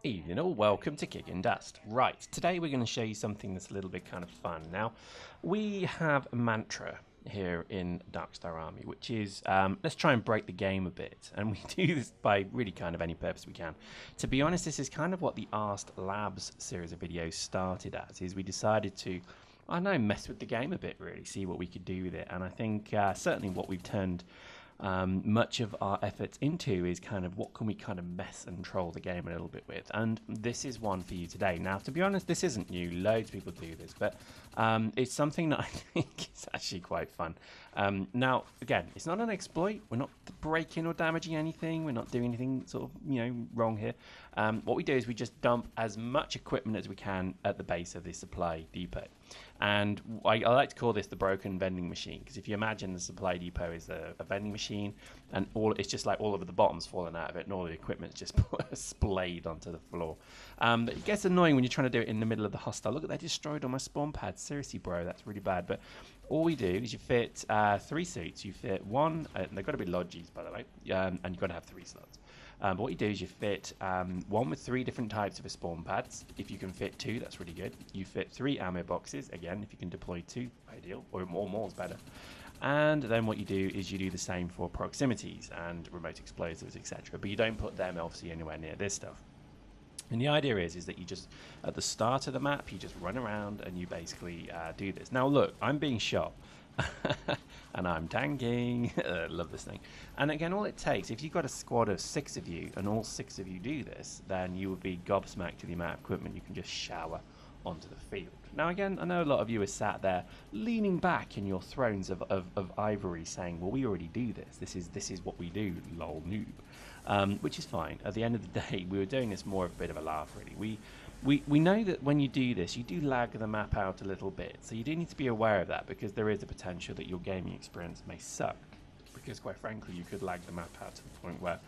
Evening all, welcome to Kicking Dust. Right, today we're going to show you something that's a little bit kind of fun. Now, we have a mantra here in Darkstar Army, which is, let's try and break the game a bit. And we do this by really kind of any purpose we can. To be honest, this is kind of what the ARSE Labs series of videos started as, is we decided to, I don't know, mess with the game a bit really, see what we could do with it. And I think certainly what we've turned much of our efforts into is kind of what can we kind of mess and troll the game a little bit with, and this is one for you today. Now, to be honest, this isn't new, loads of people do this, but it's something that I think is actually quite fun. Now, again, it's not an exploit, we're not breaking or damaging anything, we're not doing anything sort of, you know, wrong here. What we do is we just dump as much equipment as we can at the base of the supply depot. And I like to call this the broken vending machine, because if you imagine the supply depot is a vending machine, and it's just like all of the bottoms falling out of it, and all the equipment's just splayed onto the floor. But it gets annoying when you're trying to do it in the middle of the hostile. Look, they destroyed all my spawn pads. Seriously, bro, that's really bad. But all we do is you fit 3 suits. You fit one, and they've got to be lodges, by the way, and you've got to have 3 slots. But what you do is you fit one with 3 different types of spawn pads. If you can fit 2, that's really good. You fit 3 ammo boxes. Again, if you can deploy 2, ideal, or more is better. And then what you do is you do the same for proximities and remote explosives, etc. But you don't put them obviously anywhere near this stuff. And the idea is that you just, at the start of the map, you just run around and you basically do this. Now look, I'm being shot. And I'm tanking. Love this thing. And again, all it takes, if you've got a squad of 6 of you and all 6 of you do this, then you would be gobsmacked to the amount of equipment you can just shower onto the field. Now again, I know a lot of you are sat there leaning back in your thrones of ivory saying, well, we already do this. This is what we do, lol noob. Which is fine. At the end of the day, we were doing this more of a bit of a laugh really. We know that when you do this, you do lag the map out a little bit, so you do need to be aware of that, because there is a potential that your gaming experience may suck, because quite frankly you could lag the map out to the point where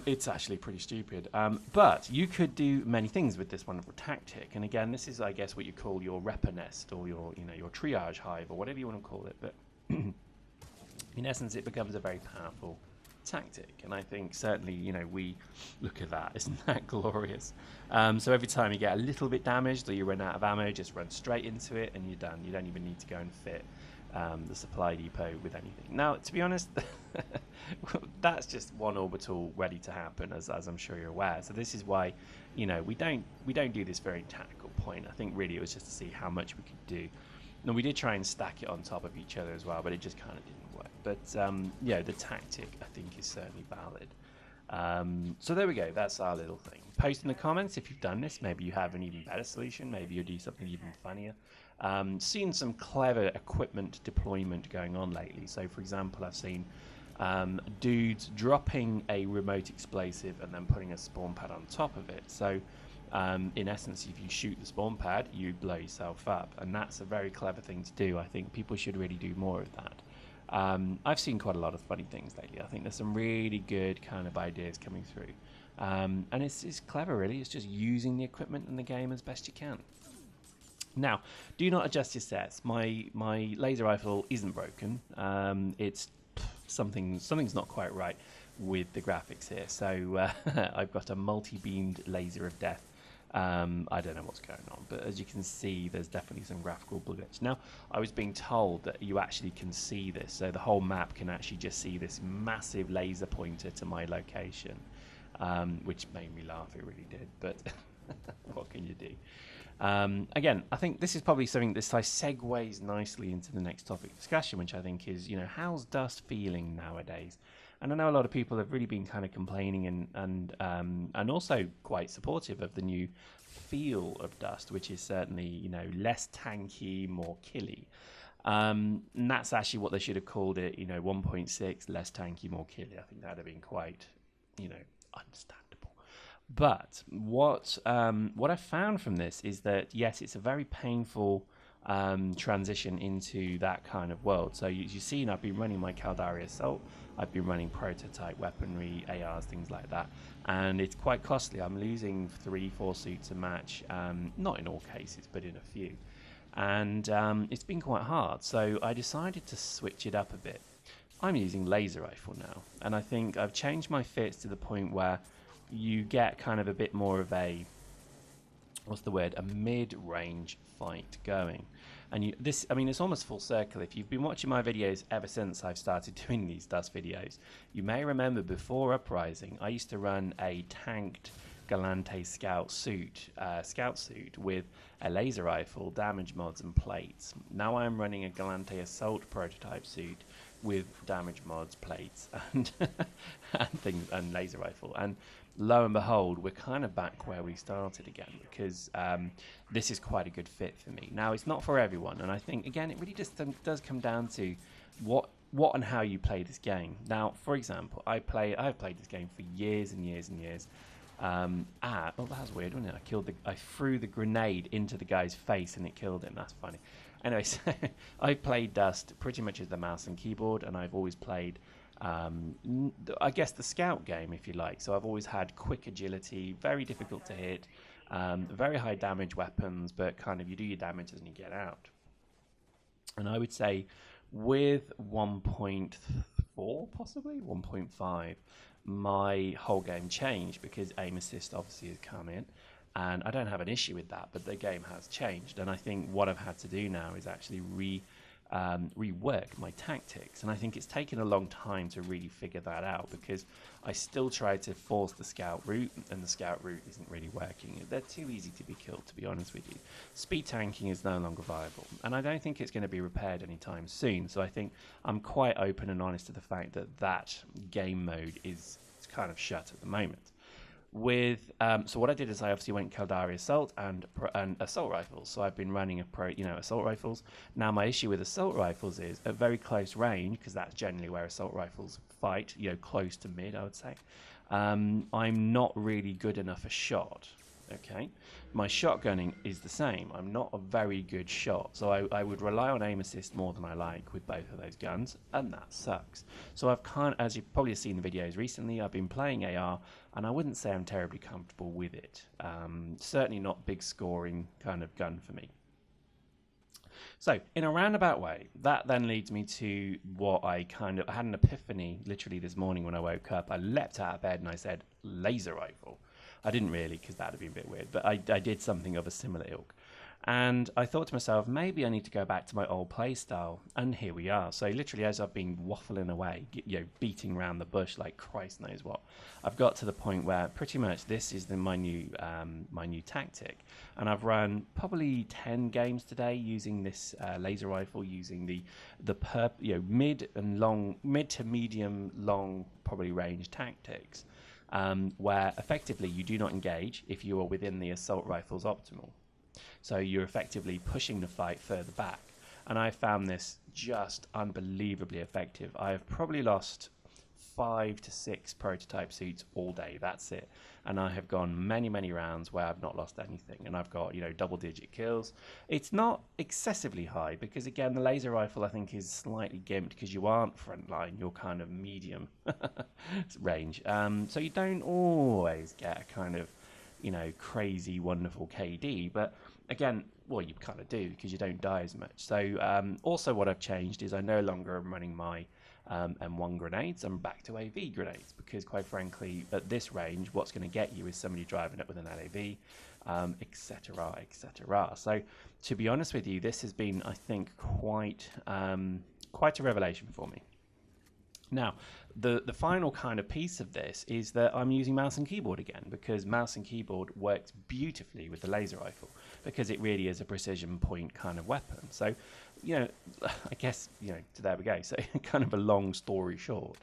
it's actually pretty stupid. But you could do many things with this wonderful tactic, and again, this is, I guess, what you call your repper nest, or your triage hive, or whatever you want to call it, but in essence it becomes a very powerful tactic, and I think certainly, you know, we look at that, isn't that glorious? So every time you get a little bit damaged or you run out of ammo, just run straight into it and you're done. You don't even need to go and fit the supply depot with anything. Now, to be honest, that's just one orbital ready to happen, as I'm sure you're aware. So this is why, you know, we don't do this very tactical point. I think really it was just to see how much we could do. And we did try and stack it on top of each other as well, but it just kind of didn't work. But yeah, the tactic I think is certainly valid. So there we go, that's our little thing. Post in the comments if you've done this. Maybe you have an even better solution, maybe you'll do something even funnier. Seen some clever equipment deployment going on lately. So for example, I've seen dudes dropping a remote explosive and then putting a spawn pad on top of it. So in essence, if you shoot the spawn pad, you blow yourself up, and that's a very clever thing to do. I think people should really do more of that. I've seen quite a lot of funny things lately. I think there's some really good kind of ideas coming through, and it's clever really. It's just using the equipment in the game as best you can. Now, do not adjust your sets. My laser rifle isn't broken. It's something's not quite right with the graphics here. So I've got a multi-beamed laser of death. I don't know what's going on, but as you can see, there's definitely some graphical glitch. Now, I was being told that you actually can see this, so the whole map can actually just see this massive laser pointer to my location, which made me laugh, it really did, but what can you do? Again, I think this is probably something that segues nicely into the next topic discussion, which I think is, you know, how's Dust feeling nowadays? And I know a lot of people have really been kind of complaining and also quite supportive of the new feel of Dust, which is certainly, you know, less tanky, more killy. And that's actually what they should have called it, you know, 1.6, less tanky, more killy. I think that would have been quite, you know, understandable. But what I found from this is that, yes, it's a very painful transition into that kind of world. So you've seen I've been running my Caldari Assault, I've been running prototype weaponry, ARs, things like that, and it's quite costly. I'm losing 3-4 suits a match, not in all cases, but in a few, and it's been quite hard. So I decided to switch it up a bit. I'm using laser rifle now, and I think I've changed my fits to the point where you get kind of a bit more of a, what's the word, a mid-range fight going. And this, I mean, it's almost full circle. If you've been watching my videos ever since I've started doing these Dust videos, you may remember before Uprising, I used to run a tanked Galante scout suit with a laser rifle, damage mods, and plates. Now I'm running a Galante assault prototype suit with damage mods, plates, and and things, and laser rifle. And lo and behold, we're kind of back where we started again, because this is quite a good fit for me. Now, it's not for everyone, and I think, again, it really just does come down to what and how you play this game. Now, for example, I've played this game for years and years and years. Oh, that was weird, wasn't it? I threw the grenade into the guy's face and it killed him. That's funny. Anyway, so I've played Dust pretty much as the mouse and keyboard, and I've always played I guess the scout game, if you like. So I've always had quick agility, very difficult to hit, very high damage weapons, but kind of you do your damage and you get out. And I would say with 1.4, possibly 1.5, my whole game changed, because aim assist obviously has come in, and I don't have an issue with that, but the game has changed. And I think what I've had to do now is actually rework my tactics, and I think it's taken a long time to really figure that out, because I still try to force the scout route, and the scout route isn't really working. They're too easy to be killed, to be honest with you. Speed tanking is no longer viable, and I don't think it's going to be repaired anytime soon. So I think I'm quite open and honest to the fact that that game mode is kind of shut at the moment. With so what I did is I obviously went Caldari Assault and assault rifles. So I've been running assault rifles. Now my issue with assault rifles is at very close range, because that's generally where assault rifles fight, close to mid, I would say. I'm not really good enough a shot. Okay, my shotgunning is the same. I'm not a very good shot, so I would rely on aim assist more than I like with both of those guns, and that sucks. So I've as you've probably seen the videos recently, I've been playing AR, and I wouldn't say I'm terribly comfortable with it. Certainly not big scoring kind of gun for me. So in a roundabout way, that then leads me to what I had an epiphany literally this morning when I woke up. I leapt out of bed and I said, laser rifle. I didn't really, because that would be a bit weird, but I did something of a similar ilk. And I thought to myself, maybe I need to go back to my old play style. And here we are. So literally, as I've been waffling away, beating around the bush like Christ knows what, I've got to the point where pretty much this is my new tactic. And I've run probably 10 games today using this laser rifle, using the mid to medium long probably range tactics. Where effectively you do not engage if you are within the assault rifle's optimal. So you're effectively pushing the fight further back. And I found this just unbelievably effective. I have probably lost 5 to 6 prototype suits all day. That's it. And I have gone many, many rounds where I've not lost anything. And I've got, double-digit kills. It's not excessively high because, again, the laser rifle, I think, is slightly gimped because you aren't frontline. You're kind of medium range. So you don't always get a kind of, crazy, wonderful KD. But, again, well, you kind of do because you don't die as much. So also what I've changed is I no longer am running my M1 grenades. I'm back to AV grenades because, quite frankly, at this range, what's going to get you is somebody driving up with an LAV, etc., etc. So, to be honest with you, this has been, I think, quite a revelation for me. Now, the final kind of piece of this is that I'm using mouse and keyboard again, because mouse and keyboard works beautifully with the laser rifle because it really is a precision point kind of weapon. So, I guess, there we go. So kind of a long story short,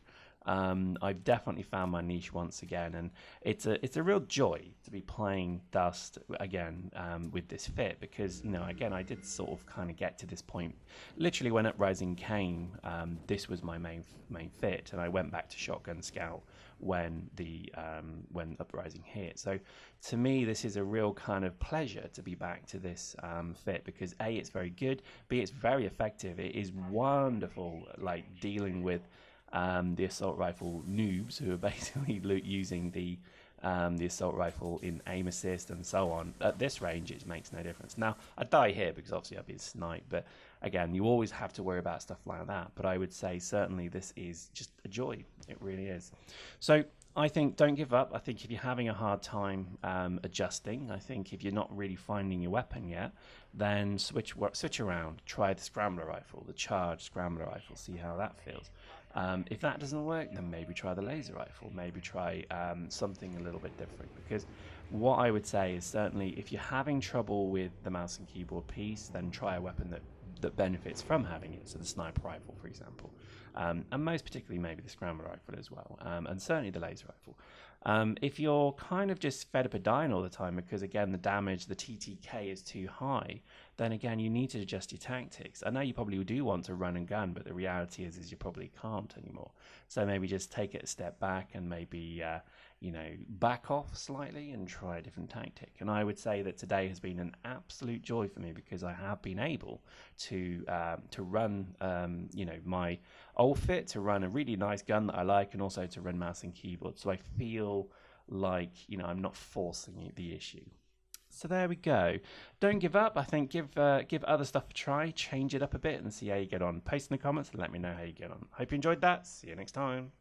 I've definitely found my niche once again, and it's a real joy to be playing Dust again with this fit, because again, I did sort of kind of get to this point literally when Uprising came. This was my main fit, and I went back to Shotgun Scout when Uprising hit. So to me, this is a real kind of pleasure to be back to this fit, because A, it's very good, B, it's very effective. It is wonderful, like dealing with the assault rifle noobs who are basically using the assault rifle in aim assist and so on. At this range, it makes no difference. Now, I die here because obviously I've been sniped, but again, you always have to worry about stuff like that. But I would say certainly this is just a joy. It really is. So I think don't give up. I think if you're having a hard time adjusting, I think if you're not really finding your weapon yet, then switch around. Try the scrambler rifle, the charged scrambler rifle. See how that feels. If that doesn't work, then maybe try the laser rifle. Maybe try something a little bit different. Because what I would say is certainly if you're having trouble with the mouse and keyboard piece, then try a weapon that benefits from having it. So the sniper rifle, for example. And most particularly maybe the scrambler rifle as well, and certainly the laser rifle. If you're kind of just fed up of dying all the time because, again, the damage, the TTK is too high, then again, you need to adjust your tactics. I know you probably do want to run and gun, but the reality is you probably can't anymore. So maybe just take it a step back and maybe, back off slightly and try a different tactic. And I would say that today has been an absolute joy for me because I have been able to run, my old fit, to run a really nice gun that I like, and also to run mouse and keyboard. So I feel like, I'm not forcing the issue. So there we go. Don't give up. I think give other stuff a try, change it up a bit and see how you get on. Post in the comments and let me know how you get on. Hope you enjoyed that. See you next time.